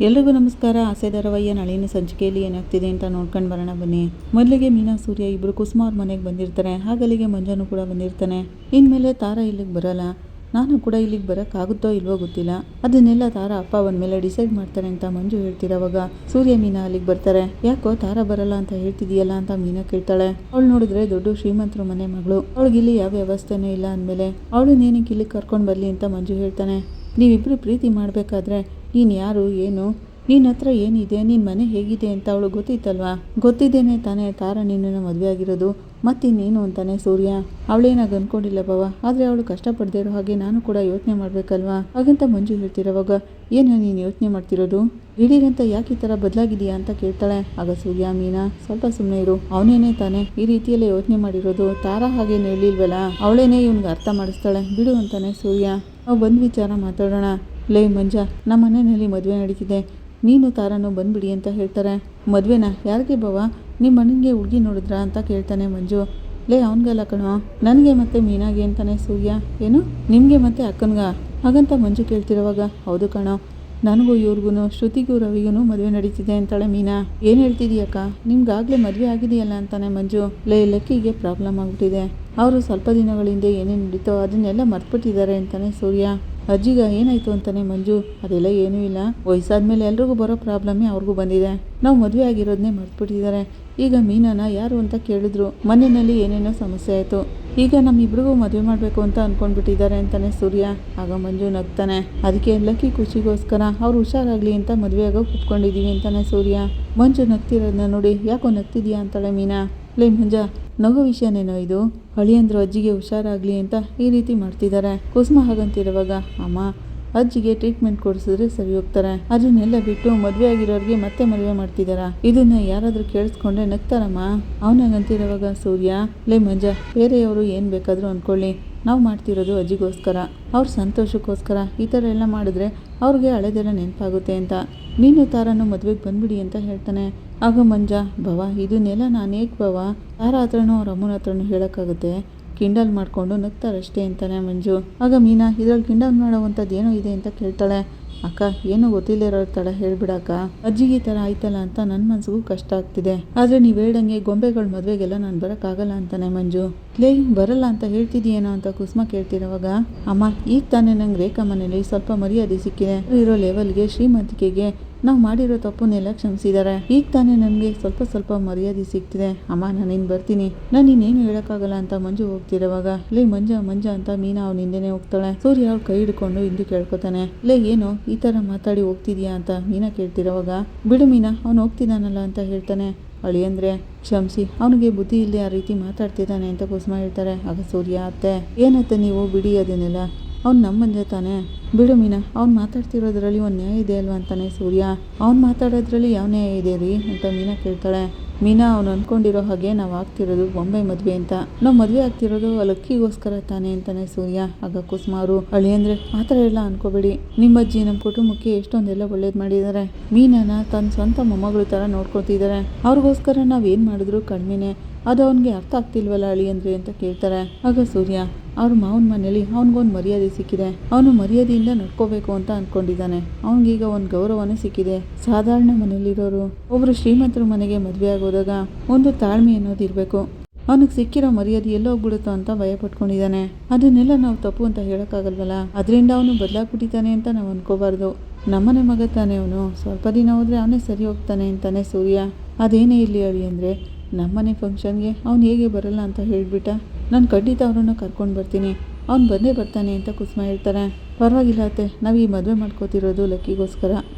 ಎಲ್ರಿಗೂ ನಮಸ್ಕಾರ. ಆಸೆ ಧಾರಾವಾಹಿಯ ನಾಳಿನ ಸಂಚಿಕೆಯಲ್ಲಿ ಏನಾಗ್ತಿದೆ ಅಂತ ನೋಡ್ಕೊಂಡು ಬರೋಣ ಬನ್ನಿ. ಮೊದಲಿಗೆ ಮೀನಾ ಸೂರ್ಯ ಇಬ್ಬರು ಕುಸುಮ ಅವ್ರ ಮನೆಗೆ ಬಂದಿರ್ತಾರೆ. ಹಾಗಲ್ಲಿಗೆ ಮಂಜಾನು ಕೂಡ ಬಂದಿರ್ತಾನೆ. ಇನ್ಮೇಲೆ ತಾರಾ ಇಲ್ಲಿಗೆ ಬರಲ್ಲ, ನಾನು ಕೂಡ ಇಲ್ಲಿಗೆ ಬರೋಕ್ಕಾಗುತ್ತೋ ಇಲ್ವೋ ಗೊತ್ತಿಲ್ಲ. ಅದನ್ನೆಲ್ಲ ತಾರಾ ಅಪ್ಪ ಬಂದಮೇಲೆ ಡಿಸೈಡ್ ಮಾಡ್ತಾರೆ ಅಂತ ಮಂಜು ಹೇಳ್ತಿರೋವಾಗ ಸೂರ್ಯ ಮೀನಾ ಅಲ್ಲಿಗೆ ಬರ್ತಾರೆ. ಯಾಕೋ ತಾರಾ ಬರಲ್ಲ ಅಂತ ಹೇಳ್ತಿದೀಯಲ್ಲ ಅಂತ ಮೀನಾ ಕೇಳ್ತಾಳೆ. ಅವಳು ನೋಡಿದ್ರೆ ದೊಡ್ಡ ಶ್ರೀಮಂತರ ಮನೆ ಮಗಳು, ಅವಳಿಗಿಲ್ಲಿ ಯಾವ ವ್ಯವಸ್ಥೆನೂ ಇಲ್ಲ ಅಂದಮೇಲೆ ಅವಳು ನೇನಕ್ಕೆ ಇಲ್ಲಿಗೆ ಕರ್ಕೊಂಡು ಬರಲಿ ಅಂತ ಮಂಜು ಹೇಳ್ತಾನೆ. ನೀವಿಬ್ಬರು ಪ್ರೀತಿ ಮಾಡಬೇಕಾದ್ರೆ ನೀನು ಯಾರು, ಏನು, ನಿನ್ನ ಹತ್ರ ಏನಿದೆ, ನಿನ್ನ ಮನೆ ಹೇಗಿದೆ ಅಂತ ಅವಳು ಗೊತ್ತಿತ್ತಲ್ವಾ? ಗೊತ್ತಿದ್ದೇನೆ ತಾನೇ ತಾರಾ ನಿನ್ನನ್ನು ಮದುವೆ ಆಗಿರೋದು, ಮತ್ತಿನ್ನೇನು ಅಂತಾನೆ ಸೂರ್ಯ. ಅವಳೇನಾಗ ಅಂದ್ಕೊಂಡಿಲ್ಲ ಬಾವ, ಆದರೆ ಅವಳು ಕಷ್ಟಪಡದೇ ಇರೋ ಹಾಗೆ ನಾನು ಕೂಡ ಯೋಚನೆ ಮಾಡಬೇಕಲ್ವಾ ಹಾಗಂತ ಮಂಜು ಹೇಳ್ತಿರೋವಾಗ ಏನು ನೀನು ಯೋಚನೆ ಮಾಡ್ತಿರೋದು, ದಿಢೀರಂತ ಯಾಕೆ ಈ ಥರ ಬದಲಾಗಿದೆಯಾ ಅಂತ ಕೇಳ್ತಾಳೆ. ಆಗ ಸೂರ್ಯ, ಮೀನಾ ಸ್ವಲ್ಪ ಸುಮ್ಮನೆ ಇರು, ಅವನೇನೇ ತಾನೇ ಈ ರೀತಿಯಲ್ಲೇ ಯೋಚನೆ ಮಾಡಿರೋದು, ತಾರಾ ಹಾಗೇನು ಹೇಳಿಲ್ವಲ್ಲ, ಅವಳೇನೇ ಇವ್ನಿಗೆ ಅರ್ಥ ಮಾಡಿಸ್ತಾಳೆ ಬಿಡು ಅಂತಾನೆ ಸೂರ್ಯ. ನಾವು ಬಂದು ವಿಚಾರ ಮಾತಾಡೋಣ. ಲೇ ಮಂಜ, ನಮ್ಮ ಮನೆಯಲ್ಲಿ ಮದುವೆ ನಡೀತಿದೆ, ನೀನು ತಾರಾನು ಬಂದ್ಬಿಡಿ ಅಂತ ಹೇಳ್ತಾರೆ. ಮದುವೆನಾ? ಯಾರಿಗೆ ಬಾವ? ನಿಮ್ಮ ಅಣ್ಣನಿಗೆ ಹುಡುಗಿ ನೋಡಿದ್ರಾ ಅಂತ ಕೇಳ್ತಾನೆ ಮಂಜು. ಲೇ ಅವನಿಗಲ್ಲ ಕಣೋ, ನನಗೆ ಮತ್ತೆ ಮೀನಾಗೆ ಅಂತಾನೆ ಸೂರ್ಯ. ಏನು ನಿಮಗೆ ಮತ್ತೆ ಅಕ್ಕನ್ಗ ಹಾಗಂತ ಮಂಜು ಕೇಳ್ತಿರೋವಾಗ ಹೌದು ಕಣೋ, ನನಗೂ ಇವ್ರಿಗೂ ಶ್ರುತಿಗೂ ರವಿಗೂ ಮದುವೆ ನಡೀತಿದೆ ಅಂತಾಳೆ ಮೀನಾ. ಏನು ಹೇಳ್ತಿದೀಯಕ್ಕ, ನಿಮ್ಗಾಗಲೇ ಮದುವೆ ಆಗಿದೆಯಲ್ಲ ಅಂತಾನೆ ಮಂಜು. ಲೆಕ್ಕಿಗೆ ಪ್ರಾಬ್ಲಮ್ ಆಗಿಬಿಟ್ಟಿದೆ, ಅವರು ಸ್ವಲ್ಪ ದಿನಗಳ ಹಿಂದೆ ಏನೇನು ನಡೀತೋ ಅದನ್ನೆಲ್ಲ ಮರ್ತ್ಬಿಟ್ಟಿದ್ದಾರೆ ಅಂತಾನೆ ಸೂರ್ಯ. ಅಜ್ಜಿಗ ಏನಾಯ್ತು ಅಂತಾನೆ ಮಂಜು. ಅದೆಲ್ಲ ಏನೂ ಇಲ್ಲ, ವಯಸ್ಸಾದ್ಮೇಲೆ ಎಲ್ರಿಗೂ ಬರೋ ಪ್ರಾಬ್ಲಮ್ಮೇ ಅವ್ರಿಗೂ ಬಂದಿದೆ, ನಾವು ಮದುವೆ ಆಗಿರೋದನ್ನೇ ಮರ್ತ್ಬಿಟ್ಟಿದ್ದಾರೆ. ಈಗ ಮೀನಾನ ಯಾರು ಅಂತ ಕೇಳಿದ್ರು, ಮನೆಯಲ್ಲಿ ಏನೇನೋ ಸಮಸ್ಯೆ ಆಯಿತು, ಈಗ ನಮ್ಮಿಬ್ರಿಗೂ ಮದುವೆ ಮಾಡಬೇಕು ಅಂತ ಅಂದ್ಕೊಂಡ್ಬಿಟ್ಟಿದ್ದಾರೆ ಅಂತಾನೆ ಸೂರ್ಯ. ಆಗ ಮಂಜು ನಗ್ತಾನೆ. ಅದಕ್ಕೆ ಲಕ್ಕಿ ಖುಷಿಗೋಸ್ಕರ ಅವ್ರು ಹುಷಾರಾಗಲಿ ಅಂತ ಮದುವೆ ಆಗೋ ಕುತ್ಕೊಂಡಿದ್ದೀವಿ ಅಂತಾನೆ ಸೂರ್ಯ. ಮಂಜು ನಗ್ತಿರೋದನ್ನ ನೋಡಿ ಯಾಕೋ ನಗ್ತಿದ್ಯಾ ಅಂತಾಳೆ ಮೀನಾ. ಲೇ ಮಂಜ, ನಗೋ ವಿಷಯನೇನೋ ಇದು, ಅಳಿಯಂದ್ರು ಅಜ್ಜಿಗೆ ಹುಷಾರಾಗಲಿ ಅಂತ ಈ ರೀತಿ ಮಾಡ್ತಿದ್ದಾರೆ. ಕುಸುಮ ಹಾಗಂತಿರುವಾಗ ಅಮ್ಮ ಅಜ್ಜಿಗೆ ಟ್ರೀಟ್ಮೆಂಟ್ ಕೊಡಿಸಿದ್ರೆ ಸರಿ ಹೋಗ್ತಾರೆ, ಅದನ್ನೆಲ್ಲ ಬಿಟ್ಟು ಮದುವೆ ಆಗಿರೋರಿಗೆ ಮತ್ತೆ ಮದುವೆ ಮಾಡ್ತಿದಾರ, ಇದನ್ನ ಯಾರಾದರೂ ಕೇಳಿಸ್ಕೊಂಡ್ರೆ ನಗ್ತಾರಮ್ಮ. ಅವನಾಗಂತಿರುವಾಗ ಸೂರ್ಯ, ಲೇ ಮಂಜ, ಬೇರೆಯವರು ಏನು ಬೇಕಾದರೂ ಅಂದ್ಕೊಳ್ಳಿ, ನಾವು ಮಾಡ್ತಿರೋದು ಅಜ್ಜಿಗೋಸ್ಕರ, ಅವ್ರ ಸಂತೋಷಕ್ಕೋಸ್ಕರ. ಈ ಥರ ಎಲ್ಲ ಮಾಡಿದ್ರೆ ಅವ್ರಿಗೆ ಹಳೆದೆಲ್ಲ ನೆನಪಾಗುತ್ತೆ ಅಂತ ನೀನು ತಾರನ್ನು ಮದುವೆಗೆ ಬಂದ್ಬಿಡಿ ಅಂತ ಹೇಳ್ತಾನೆ. ಆಗ ಮಂಜ, ಭವ ಇದನ್ನೆಲ್ಲ ನಾನು ಏಕೆ ಭವ ತಾರಾ ಹತ್ರನೂ ಅವ್ರ ಅಮ್ಮನ ಹತ್ರನೂ ಹೇಳೋಕ್ಕಾಗುತ್ತೆ, ಕಿಂಡಲ್ ಮಾಡಿಕೊಂಡು ನಗ್ತಾರಷ್ಟೇ ಅಂತಾನೆ ಮಂಜು. ಆಗ ಮೀನಾ, ಇದ್ರಲ್ಲಿ ಕಿಂಡಲ್ ಮಾಡೋವಂಥದ್ದು ಏನೋ ಇದೆ ಅಂತ ಕೇಳ್ತಾಳೆ. ಅಕ್ಕ ಏನೂ ಗೊತ್ತಿಲ್ಲರೋ ಥರ ಹೇಳ್ಬಿಡಕ್ಕ, ಅಜ್ಜಿಗೆ ಈ ಥರ ಆಯ್ತಲ್ಲ ಅಂತ ನನ್ನ ಮನಸ್ಸಿಗೂ ಕಷ್ಟ ಆಗ್ತಿದೆ, ಆದರೆ ನೀವು ಹೇಳ್ದಂಗೆ ಗೊಂಬೆಗಳ ಮದುವೆಗೆಲ್ಲ ನಾನು ಬರೋಕ್ಕಾಗಲ್ಲ ಅಂತಾನೆ ಮಂಜು. ಲೇ ಬರಲ್ಲ ಅಂತ ಹೇಳ್ತಿದ್ದೀಯೇನೋ ಅಂತ ಕುಸುಮ ಕೇಳ್ತಿರೋವಾಗ ಅಮ್ಮ ಈಗ ತಾನೇ ನಂಗೆ ರೇಖಾ ಮನೇಲಿ ಸ್ವಲ್ಪ ಮರ್ಯಾದೆ ಸಿಕ್ಕಿದೆ, ಇರೋ ಲೆವೆಲ್ಗೆ ಶ್ರೀಮಂತಿಕೆಗೆ ನಾವು ಮಾಡಿರೋ ತಪ್ಪನ್ನೆಲ್ಲ ಕ್ಷಮಿಸಿದ್ದಾರೆ, ಈಗ ತಾನೇ ನನಗೆ ಸ್ವಲ್ಪ ಸ್ವಲ್ಪ ಮರ್ಯಾದೆ ಸಿಗ್ತಿದೆ. ಅಮ್ಮ ನಾನಿನ್ನು ಬರ್ತೀನಿ, ನಾನು ಇನ್ನೇನು ಹೇಳೋಕ್ಕಾಗಲ್ಲ ಅಂತ ಮಂಜು ಹೋಗ್ತಿರೋವಾಗ ಲೇ ಮಂಜ ಮಂಜ ಅಂತ ಮೀನಾ ಅವ್ನು ಹಿಂದೆನೇ ಹೋಗ್ತಾಳೆ. ಸೂರ್ಯ ಅವ್ಳು ಕೈ ಹಿಡ್ಕೊಂಡು ಹಿಂದೆ ಕೇಳ್ಕೊತಾನೆ. ಲೇ ಏನು ಈ ಥರ ಮಾತಾಡಿ ಹೋಗ್ತಿದ್ಯಾ ಅಂತ ಮೀನಾ ಕೇಳ್ತಿರೋವಾಗ ಬಿಡು ಮೀನಾ, ಅವ್ನು ಹೋಗ್ತಿದ್ದಾನಲ್ಲ ಅಂತ ಹೇಳ್ತಾನೆ. ಅಳಿಯಂದ್ರೆ ಕ್ಷಮಿಸಿ, ಅವನಿಗೆ ಬುದ್ಧಿ ಇಲ್ಲದೆ ಆ ರೀತಿ ಮಾತಾಡ್ತಿದ್ದಾನೆ ಅಂತ ಕುಸುಮ ಹೇಳ್ತಾರೆ. ಆಗ ಸೂರ್ಯ, ಅತ್ತೆ ಏನತ್ತೆ ನೀವು ಬಿಡಿ ಅದನ್ನೆಲ್ಲ, ಅವ್ನು ನಮ್ಮ ಮಂಜ ತಾನೆ, ಬಿಡು ಮೀನಾ, ಅವ್ನು ಮಾತಾಡ್ತಿರೋದ್ರಲ್ಲಿ ಒಂದು ನ್ಯಾಯ ಇದೆ ಅಲ್ವಾ ಅಂತಾನೆ ಸೂರ್ಯ. ಅವ್ನು ಮಾತಾಡೋದ್ರಲ್ಲಿ ಯಾವ ನ್ಯಾಯ ಇದೆ ರೀ ಅಂತ ಮೀನಾ ಕೇಳ್ತಾಳೆ. ಮೀನಾ, ಅವ್ನು ಅಂದ್ಕೊಂಡಿರೋ ಹಾಗೆ ನಾವು ಆಗ್ತಿರೋದು ಬೊಂಬೆ ಮದುವೆ ಅಂತ, ನಾವು ಮದುವೆ ಆಗ್ತಿರೋದು ಲಕ್ಕಿಗೋಸ್ಕರ ತಾನೆ ಅಂತಾನೆ ಸೂರ್ಯ. ಆಗ ಕುಸುಮ ಅವರು, ಅಳಿಯಂದ್ರೆ ಆ ಥರ ಎಲ್ಲ ಅನ್ಕೋಬೇಡಿ, ನಿಮ್ಮ ಅಜ್ಜಿ ನಮ್ಮ ಕುಟುಂಬಕ್ಕೆ ಎಷ್ಟೊಂದೆಲ್ಲ ಒಳ್ಳೇದು ಮಾಡಿದ್ದಾರೆ, ಮೀನಾನ ತನ್ನ ಸ್ವಂತ ಮೊಮ್ಮಗಳು ಥರ ನೋಡ್ಕೊತಿದ್ದಾರೆ, ಅವ್ರಿಗೋಸ್ಕರ ನಾವೇನು ಮಾಡಿದ್ರು ಕಡಿಮೆನೆ, ಅದು ಅವನಿಗೆ ಅರ್ಥ ಆಗ್ತಿಲ್ವಲ್ಲ ಅಳಿಯಂದ್ರೆ ಅಂತ ಕೇಳ್ತಾರೆ. ಆಗ ಸೂರ್ಯ, ಅವ್ರ ಮಾವನ ಮನೇಲಿ ಅವನಿಗೊಂದು ಮರ್ಯಾದೆ ಸಿಕ್ಕಿದೆ, ಅವನು ಮರ್ಯಾದೆಯಿಂದ ನಡ್ಕೋಬೇಕು ಅಂತ ಅಂದ್ಕೊಂಡಿದ್ದಾನೆ, ಅವನಿಗೀಗ ಒಂದು ಗೌರವನೂ ಸಿಕ್ಕಿದೆ. ಸಾಧಾರಣ ಮನೇಲಿರೋರು ಒಬ್ಬರು ಶ್ರೀಮಂತರ ಮನೆಗೆ ಮದುವೆ ಆಗೋದಾಗ ಒಂದು ತಾಳ್ಮೆ ಅನ್ನೋದು ಇರಬೇಕು, ಅವನಿಗೆ ಸಿಕ್ಕಿರೋ ಮರ್ಯಾದೆ ಎಲ್ಲೋ ಹೋಗ್ಬಿಡುತ್ತೋ ಅಂತ ಭಯ ಪಟ್ಕೊಂಡಿದ್ದಾನೆ. ಅದನ್ನೆಲ್ಲ ನಾವು ತಪ್ಪು ಅಂತ ಹೇಳೋಕ್ಕಾಗಲ್ವಲ್ಲ, ಅದರಿಂದ ಅವನು ಬದಲಾಗ್ಬಿಟ್ಟಿದ್ದಾನೆ ಅಂತ ನಾವು ಅನ್ಕೋಬಾರ್ದು, ನಮ್ಮನೆ ಮಗ ತಾನೆ ಅವನು, ಸ್ವಲ್ಪ ದಿನ ಹೋದರೆ ಅವನೇ ಸರಿ ಹೋಗ್ತಾನೆ ಅಂತಾನೆ ಸೂರ್ಯ. ಅದೇನೇ ಇರಲಿ ಅಳಿಯಂದ್ರೆ ನಮ್ಮನೆ ಫಂಕ್ಷನ್ಗೆ ಅವ್ನು ಹೇಗೆ ಬರಲ್ಲ ಅಂತ ಹೇಳಿಬಿಟ್ಟ, ನಾನು ಖಂಡಿತ ಅವರನ್ನು ಕರ್ಕೊಂಡು ಬರ್ತೀನಿ, ಅವ್ನು ಬಂದೇ ಬರ್ತಾನೆ ಅಂತ ಕುಸುಮ ಹೇಳ್ತಾರೆ. ಪರವಾಗಿಲ್ಲ ಅತ್ತೆ, ನಾವು ಈ ಮದುವೆ ಮಾಡ್ಕೋತಿರೋದು ಲಕ್ಕಿಗೋಸ್ಕರ,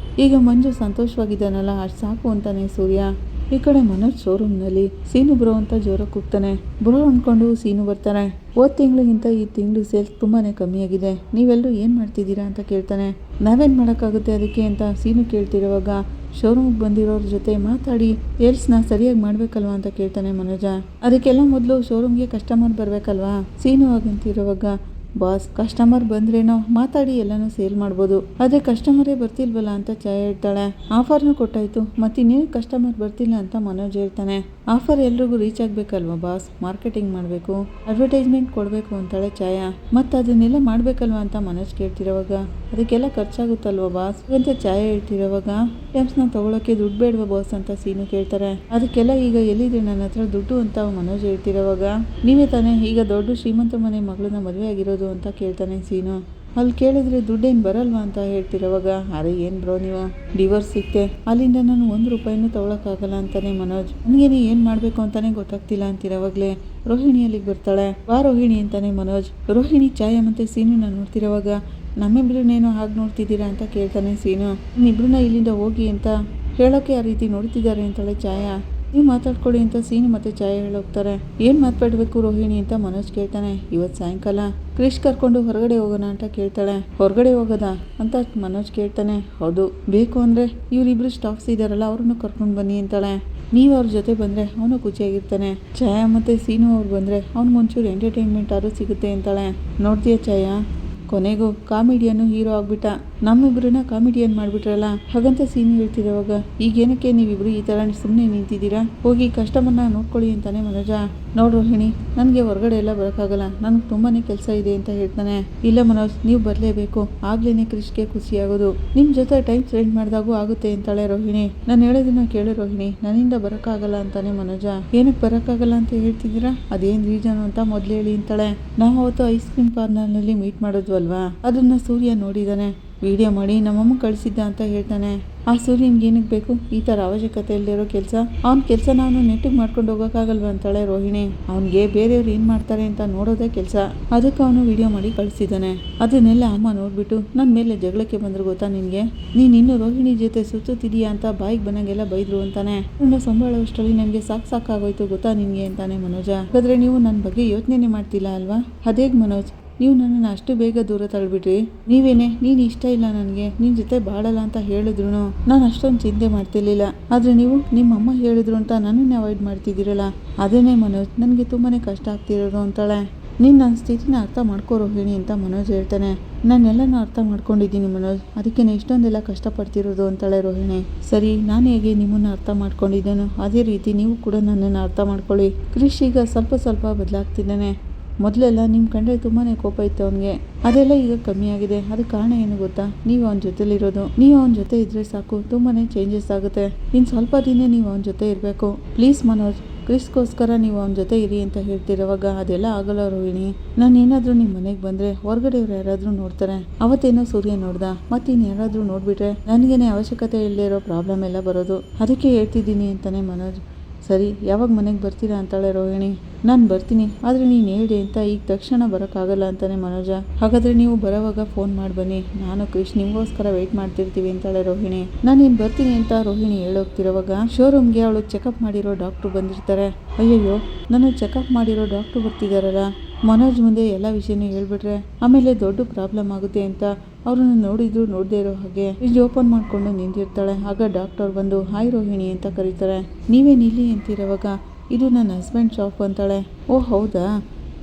ಈಗ ಮಂಜು ಸಂತೋಷವಾಗಿದ್ದಾನಲ್ಲ ಅಷ್ಟು ಸಾಕು ಅಂತಾನೆ ಸೂರ್ಯ. ಈ ಕಡೆ ಮನೋಜ್ ಶೋರೂಮ್ನಲ್ಲಿ ಸೀನು ಬ್ರೋ ಅಂತ ಜೋರಾಗಿ ಕೂಗ್ತಾನೆ. ಬ್ರೋ ಅಂದ್ಕೊಂಡು ಸೀನು ಬರ್ತಾರೆ. ಹೋದ ತಿಂಗಳಿಗಿಂತ ಈ ತಿಂಗಳು ಸೇಲ್ಸ್ ತುಂಬಾ ಕಮ್ಮಿಯಾಗಿದೆ, ನೀವೆಲ್ಲರೂ ಏನು ಮಾಡ್ತಿದ್ದೀರಾ ಅಂತ ಕೇಳ್ತಾನೆ. ನಾವೇನು ಮಾಡೋಕ್ಕಾಗುತ್ತೆ ಅದಕ್ಕೆ ಅಂತ ಸೀನು ಕೇಳ್ತಿರೋವಾಗ ಶೋರೂಮ್ಗೆ ಬಂದಿರೋರ ಜೊತೆ ಮಾತಾಡಿ ಸೇಲ್ಸ್ನ ಸರಿಯಾಗಿ ಮಾಡಬೇಕಲ್ವಾ ಅಂತ ಕೇಳ್ತಾನೆ ಮನೋಜ. ಅದಕ್ಕೆಲ್ಲ ಮೊದಲು ಶೋರೂಮ್ಗೆ ಕಸ್ಟಮರ್ ಬರಬೇಕಲ್ವಾ. ಸೀನು ಆಗಂತಿರೋವಾಗ ಬಾಸ್, ಕಸ್ಟಮರ್ ಬಂದ್ರೇನೋ ಮಾತಾಡಿ ಎಲ್ಲನೂ ಸೇಲ್ ಮಾಡ್ಬೋದು, ಆದರೆ ಕಸ್ಟಮರೇ ಬರ್ತಿಲ್ವಲ್ಲ ಅಂತ ಛಾಯ ಹೇಳ್ತಾಳೆ. ಆಫರ್ನೂ ಕೊಟ್ಟಾಯ್ತು, ಮತ್ತಿನ್ನೇನು ಕಸ್ಟಮರ್ ಬರ್ತಿಲ್ಲ ಅಂತ ಮನೋಜ್ ಹೇಳ್ತಾನೆ. ಆಫರ್ ಎಲ್ರಿಗೂ ರೀಚ್ ಆಗಬೇಕಲ್ವ ಬಾಸ್, ಮಾರ್ಕೆಟಿಂಗ್ ಮಾಡಬೇಕು, ಅಡ್ವರ್ಟೈಸ್ಮೆಂಟ್ ಕೊಡಬೇಕು ಅಂತಾಳೆ ಛಾಯಾ. ಮತ್ತು ಅದನ್ನೆಲ್ಲ ಮಾಡಬೇಕಲ್ವ ಅಂತ ಮನೋಜ್ ಕೇಳ್ತಿರೋವಾಗ ಅದಕ್ಕೆಲ್ಲ ಖರ್ಚಾಗುತ್ತಲ್ವ ಬಾಸ್ ಅಂತ ಛಾಯಾ ಹೇಳ್ತಿರೋವಾಗ ಐಟಮ್ಸ್ನ ತಗೊಳಕ್ಕೆ ದುಡ್ಡು ಬೇಡವಾ ಬಾಸ್ ಅಂತ ಸೀನು ಕೇಳ್ತಾರೆ. ಅದಕ್ಕೆಲ್ಲ ಈಗ ಎಲ್ಲಿದೆ ನನ್ನ ಹತ್ರ ದುಡ್ಡು ಅಂತ ಮನೋಜ್ ಹೇಳ್ತಿರೋವಾಗ ನೀವೇ ತಾನೇ ಈಗ ದೊಡ್ಡ ಶ್ರೀಮಂತ ಮನೆ ಮಗಳನ್ನ ಮದುವೆ ಆಗಿರೋದು ಅಂತ ಕೇಳ್ತಾನೆ ಸೀನು. ಅಲ್ಲಿ ಕೇಳಿದ್ರೆ ದುಡ್ಡೇನು ಬರಲ್ವಾ ಅಂತ ಹೇಳ್ತಿರೋವಾಗ ಅರೆ ಏನು ಬ್ರೋ ನೀವು ಡಿವೋರ್ಸ್ ಸಿಕ್ತೆ ಅಲ್ಲಿಂದ ನಾನು 1 ರೂಪಾಯಿನೂ ತಗೊಳಕ್ಕಾಗಲ್ಲ ಅಂತಾನೆ ಮನೋಜ್. ನನಗೇನೆ ಏನು ಮಾಡಬೇಕು ಅಂತಾನೆ ಗೊತ್ತಾಗ್ತಿಲ್ಲ ಅಂತಿರೋವಾಗಲೇ ರೋಹಿಣಿ ಅಲ್ಲಿಗೆ ಬರ್ತಾಳೆ. ಬಾ ರೋಹಿಣಿ ಅಂತಾನೆ ಮನೋಜ್. ರೋಹಿಣಿ ಛಾಯಾ ಮತ್ತೆ ಸೀನುನ ನೋಡ್ತಿರೋವಾಗ ನಮ್ಮಿಬ್ರನ್ನೇನೋ ಹಾಗೆ ನೋಡ್ತಿದ್ದೀರಾ ಅಂತ ಕೇಳ್ತಾನೆ ಸೀನು. ನಿಮ್ಮಿಬ್ರನ್ನ ಇಲ್ಲಿಂದ ಹೋಗಿ ಅಂತ ಹೇಳೋಕೆ ಆ ರೀತಿ ನೋಡ್ತಿದ್ದಾರೆ ಅಂತಾಳೆ ಛಾಯಾ. ನೀವು ಮಾತಾಡ್ಕೊಳ್ಳಿ ಅಂತ ಸೀನು ಮತ್ತೆ ಛಾಯಾ ಹೇಳೋಗ್ತಾರೆ. ಏನು ಮಾತಾಡಬೇಕು ರೋಹಿಣಿ ಅಂತ ಮನೋಜ್ ಕೇಳ್ತಾನೆ. ಇವತ್ತು ಸಾಯಂಕಾಲ ಕ್ರಿಶ್ ಕರ್ಕೊಂಡು ಹೊರಗಡೆ ಹೋಗೋಣ ಅಂತ ಕೇಳ್ತಾಳೆ. ಹೊರಗಡೆ ಹೋಗೋದಾ ಅಂತ ಮನೋಜ್ ಕೇಳ್ತಾನೆ. ಹೌದು, ಬೇಕು ಅಂದರೆ ಇವರಿಬ್ರು ಸ್ಟಾಫ್ಸ್ ಇದ್ದಾರಲ್ಲ ಅವ್ರನ್ನು ಕರ್ಕೊಂಡು ಬನ್ನಿ ಅಂತಾಳೆ. ನೀವು ಅವ್ರ ಜೊತೆ ಬಂದರೆ ಅವನು ಖುಷಿಯಾಗಿರ್ತಾನೆ. ಛಾಯಾ ಮತ್ತು ಸೀನು ಅವ್ರು ಬಂದರೆ ಅವ್ನಿಗೊಂಚೂರು ಎಂಟರ್ಟೈನ್ಮೆಂಟ್ ಆದ್ರೂ ಸಿಗುತ್ತೆ ಅಂತಾಳೆ. ನೋಡ್ತೀಯ ಛಾಯಾ, ಕೊನೆಗೂ ಕಾಮಿಡಿಯನ್ನು ಹೀರೋ ಆಗ್ಬಿಟ್ಟ, ನಮ್ಮಿಬ್ರನ್ನ ಕಾಮಿಡಿಯನ್ ಮಾಡಿಬಿಟ್ರಲ್ಲ ಹಾಗಂತ ಸೀನು ಹೇಳ್ತಿರೋವಾಗ ಈಗೇನಕ್ಕೆ ನೀವಿಬ್ರು ಈ ಥರ ಸುಮ್ಮನೆ ನಿಂತಿದ್ದೀರಾ, ಹೋಗಿ ಕಸ್ಟಮರ್ನ ನೋಡ್ಕೊಳ್ಳಿ ಅಂತಾನೆ ಮನೋಜ. ನೋಡು ರೋಹಿಣಿ, ನನಗೆ ಹೊರಗಡೆ ಎಲ್ಲ ಬರೋಕ್ಕಾಗಲ್ಲ, ನನಗೆ ತುಂಬಾ ಕೆಲಸ ಇದೆ ಅಂತ ಹೇಳ್ತಾನೆ. ಇಲ್ಲ ಮನೋಜ್, ನೀವು ಬರಲೇಬೇಕು, ಆಗ್ಲೇ ಕ್ರಿಶ್ಗೆ ಖುಷಿಯಾಗೋದು, ನಿಮ್ಮ ಜೊತೆ ಟೈಮ್ ಸ್ಪೆಂಡ್ ಮಾಡಿದಾಗೂ ಆಗುತ್ತೆ ಅಂತಾಳೆ ರೋಹಿಣಿ. ನಾನು ಹೇಳೋದನ್ನ ಕೇಳು ರೋಹಿಣಿ, ನನ್ನಿಂದ ಬರೋಕ್ಕಾಗಲ್ಲ ಅಂತಾನೆ ಮನೋಜ. ಏನಕ್ಕೆ ಬರೋಕ್ಕಾಗಲ್ಲ ಅಂತ ಹೇಳ್ತಿದ್ದೀರಾ, ಅದೇನು ರೀಸನ್ ಅಂತ ಮೊದಲು ಹೇಳಿ ಅಂತಾಳೆ. ನಾವು ಅವತ್ತು ಐಸ್ ಕ್ರೀಮ್ ಪಾರ್ಲರ್ನಲ್ಲಿ ಮೀಟ್ ಮಾಡೋದು ಅಲ್ವಾ, ಅದನ್ನು ಸೂರ್ಯ ನೋಡಿದ್ದಾನೆ, ವಿಡಿಯೋ ಮಾಡಿ ನಮ್ಮಮ್ಮ ಕಳಿಸಿದ್ದ ಅಂತ ಹೇಳ್ತಾನೆ. ಆ ಸೂರ್ಯನ್ಗೆ ಏನಕ್ಕೆ ಬೇಕು ಈ ಥರ ಅವಶ್ಯಕತೆ ಇಲ್ಲದಿರೋ ಕೆಲಸ, ಅವ್ನ ಕೆಲಸನ ಅವನು ನೆಟ್ಟಿಗೆ ಮಾಡ್ಕೊಂಡು ಹೋಗೋಕ್ಕಾಗಲ್ವ ಅಂತಾಳೆ ರೋಹಿಣಿ. ಅವನಿಗೆ ಬೇರೆಯವ್ರು ಏನು ಮಾಡ್ತಾರೆ ಅಂತ ನೋಡೋದೇ ಕೆಲಸ, ಅದಕ್ಕೆ ಅವನು ವಿಡಿಯೋ ಮಾಡಿ ಕಳಿಸಿದ್ದಾನೆ. ಅದನ್ನೆಲ್ಲ ಅಮ್ಮ ನೋಡ್ಬಿಟ್ಟು ನನ್ನ ಮೇಲೆ ಜಗಳಕ್ಕೆ ಬಂದ್ರು ಗೊತ್ತಾ ನಿನಗೆ, ನೀನು ಇನ್ನೂ ರೋಹಿಣಿ ಜೊತೆ ಸುತ್ತುತ್ತಿದೀಯಾ ಅಂತ ಬಾಯಿಗೆ ಬಂದಂಗೆಲ್ಲ ಬೈದ್ರು ಅಂತಾನೆ. ನನ್ನ ಸಂಬಳವಷ್ಟರಲ್ಲಿ ನನಗೆ ಸಾಕಾಗೋಯ್ತು ಗೊತ್ತಾ ನಿನಗೆ ಅಂತಾನೆ ಮನೋಜ. ಹಾಗಾದ್ರೆ ನೀವು ನನ್ನ ಬಗ್ಗೆ ಯೋಚನೆ ಮಾಡ್ತಿಲ್ಲ ಅಲ್ವಾ, ಅದೇಗ್ ಮನೋಜ್ ನೀವು ನನ್ನನ್ನು ಅಷ್ಟು ಬೇಗ ದೂರ ತಳ್ಬಿಟ್ರಿ, ನೀವೇನೆ ನೀನು ಇಷ್ಟ ಇಲ್ಲ ನನಗೆ ನಿನ್ನ ಜೊತೆ ಬಾಳಲ್ಲ ಅಂತ ಹೇಳಿದ್ರು ನಾನು ಅಷ್ಟೊಂದು ಚಿಂತೆ ಮಾಡ್ತಿರ್ಲಿಲ್ಲ, ಆದರೆ ನೀವು ನಿಮ್ಮಮ್ಮ ಹೇಳಿದ್ರು ಅಂತ ನನ್ನನ್ನೇ ಅವಾಯ್ಡ್ ಮಾಡ್ತಿದ್ದೀರಲ್ಲ, ಅದೇನೇ ಮನೋಜ್ ನನಗೆ ತುಂಬಾ ಕಷ್ಟ ಆಗ್ತಿರೋದು ಅಂತಾಳೆ. ನೀನು ನನ್ನ ಸ್ಥಿತಿನ ಅರ್ಥ ಮಾಡ್ಕೋ ರೋಹಿಣಿ ಅಂತ ಮನೋಜ್ ಹೇಳ್ತಾನೆ. ನಾನೆಲ್ಲನೂ ಅರ್ಥ ಮಾಡ್ಕೊಂಡಿದ್ದೀನಿ ಮನೋಜ್, ಅದಕ್ಕೆ ಇಷ್ಟೊಂದೆಲ್ಲ ಕಷ್ಟಪಡ್ತಿರೋದು ಅಂತಾಳೆ ರೋಹಿಣಿ. ಸರಿ, ನಾನು ಹೇಗೆ ನಿಮ್ಮನ್ನು ಅರ್ಥ ಮಾಡ್ಕೊಂಡಿದ್ದೇನೋ ಅದೇ ರೀತಿ ನೀವು ಕೂಡ ನನ್ನನ್ನು ಅರ್ಥ ಮಾಡ್ಕೊಳ್ಳಿ. ಕ್ರಿಶ್ ಈಗ ಸ್ವಲ್ಪ ಬದಲಾಗ್ತಿದ್ದಾನೆ. ಮೊದಲೆಲ್ಲ ನಿಮ್ಮ ಕಂಡ್ರೆ ತುಂಬಾ ಕೋಪ ಇತ್ತು ಅವನಿಗೆ, ಅದೆಲ್ಲ ಈಗ ಕಮ್ಮಿ ಆಗಿದೆ. ಅದಕ್ಕೆ ಕಾರಣ ಏನು ಗೊತ್ತಾ, ನೀವು ಅವನ ಜೊತೆಲಿರೋದು. ನೀವು ಅವನ ಜೊತೆ ಇದ್ರೆ ಸಾಕು, ತುಂಬಾ ಚೇಂಜಸ್ ಆಗುತ್ತೆ. ಇನ್ನು ಸ್ವಲ್ಪ ದಿನ ನೀವು ಅವನ ಜೊತೆ ಇರಬೇಕು ಪ್ಲೀಸ್ ಮನೋಜ್, ಕ್ರಿಸ್ಗೋಸ್ಕರ ನೀವು ಅವನ ಜೊತೆ ಇರಿ ಅಂತ ಹೇಳ್ತಿರೋವಾಗ ಅದೆಲ್ಲ ಆಗಲ್ಲ ರೋಹಿಣಿ. ನಾನು ಏನಾದರೂ ನಿಮ್ಮ ಮನೆಗೆ ಬಂದರೆ ಹೊರಗಡೆಯವ್ರು ಯಾರಾದರೂ ನೋಡ್ತಾರೆ, ಅವತ್ತೇನೋ ಸೂರ್ಯ ನೋಡ್ದ, ಮತ್ತಿನ್ನು ಯಾರಾದರೂ ನೋಡಿಬಿಟ್ರೆ ನನಗೇನೆ ಅವಶ್ಯಕತೆ ಇಲ್ಲದೆ ಇರೋ ಪ್ರಾಬ್ಲಮ್ ಎಲ್ಲ ಬರೋದು, ಅದಕ್ಕೆ ಹೇಳ್ತಿದ್ದೀನಿ ಅಂತಾನೆ ಮನೋಜ್. ಸರಿ, ಯಾವಾಗ ಮನೆಗೆ ಬರ್ತೀರಾ ಅಂತಾಳೆ ರೋಹಿಣಿ. ನಾನು ಬರ್ತೀನಿ, ಆದರೆ ನೀನು ಹೇಳಿ ಅಂತ ಈಗ ತಕ್ಷಣ ಬರೋಕ್ಕಾಗಲ್ಲ ಅಂತಾನೆ ಮನೋಜ. ಹಾಗಾದರೆ ನೀವು ಬರೋವಾಗ ಫೋನ್ ಮಾಡಿ ಬನ್ನಿ, ನಾನು ಕ್ರಿಶ್ ನಿಮಗೋಸ್ಕರ ವೆಯ್ಟ್ ಮಾಡ್ತಿರ್ತೀವಿ ಅಂತಾಳೆ ರೋಹಿಣಿ. ನಾನೇನು ಬರ್ತೀನಿ ಅಂತ ರೋಹಿಣಿ ಹೇಳೋಗ್ತಿರೋವಾಗ ಶೋರೂಮ್ಗೆ ಅವಳು ಚೆಕಪ್ ಮಾಡಿರೋ ಡಾಕ್ಟ್ರು ಬಂದಿರ್ತಾರೆ. ಅಯ್ಯಯ್ಯೋ, ನಾನು ಚೆಕಪ್ ಮಾಡಿರೋ ಡಾಕ್ಟ್ರು ಬರ್ತಿದ್ದಾರಲ್ಲ, ಮನೋಜ್ ಮುಂದೆ ಎಲ್ಲ ವಿಷಯನೂ ಹೇಳ್ಬಿಟ್ರೆ ಆಮೇಲೆ ದೊಡ್ಡ ಪ್ರಾಬ್ಲಮ್ ಆಗುತ್ತೆ ಅಂತ ಅವ್ರನ್ನ ನೋಡಿದ್ರು ನೋಡದೇ ಇರೋ ಹಾಗೆ ಫ್ರಿಜ್ ಓಪನ್ ಮಾಡಿಕೊಂಡು ನಿಂತಿರ್ತಾಳೆ. ಆಗ ಡಾಕ್ಟರ್ ಬಂದು ಹಾಯ್ ರೋಹಿಣಿ ಅಂತ ಕರೀತಾರೆ. ನೀವೇ ನಿಲ್ಲಿ ಅಂತಿರೋವಾಗ ಇದು ನನ್ನ ಹಸ್ಬೆಂಡ್ ಶಾಪ್ ಅಂತಾಳೆ. ಓ ಹೌದಾ,